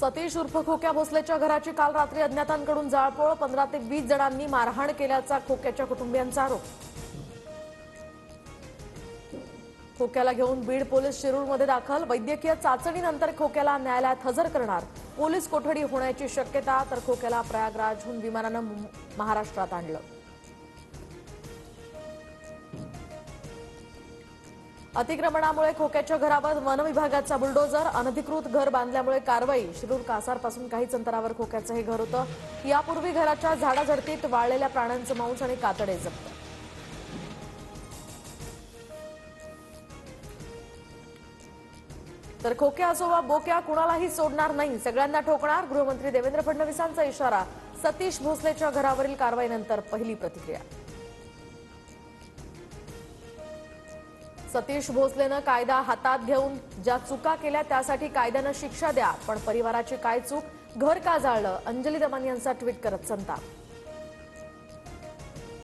सतीश उर्फ खोक्या भोसलेच्या घराची काल रात्री अज्ञातांकडून जाळपोळ 15 ते 20 जणांनी मारहाण केल्याचा खोक्याच्या कुटुंबियांचा आरोप। खोक्याला घेऊन बीड पोलीस शिरूरमध्ये दाखल। वैद्यकीय चाचणीनंतर खोक्याला न्यायालयात हजर करणार। पोलीस कोठडी होण्याची शक्यता। तर खोक्याला प्रयागराजहून विमानानं महाराष्ट्रात आणलं। अतिक्रमणामुळे खोक्याच्या घरावर वन विभागाचा बुलडोजर। अनधिकृत घर बांधल्यामुळे कारवाई। शिरूर कासारपासून काहीच अंतरावर खोक्याचं हे घर होतं। यापूर्वी घराच्या झाडाझडतीत वाळलेल्या प्राण्यांचं मांस आणि कातडे जप्त। तर खोक्या असो वा बोक्या कुणालाही सोडणार नाही, सगळ्यांना ठोकणार। गृहमंत्री देवेंद्र फडणवीसांचा इशारा। सतीश भोसलेच्या घरावरील कारवाईनंतर पहिली प्रतिक्रिया। सतीश भोसलेनं कायदा हातात घेऊन ज्या चुका केल्या त्यासाठी कायद्यानं शिक्षा द्या, पण परिवाराची काय चूक? घर का जाळलं? अंजली दमान यांचा ट्विट करत संताप।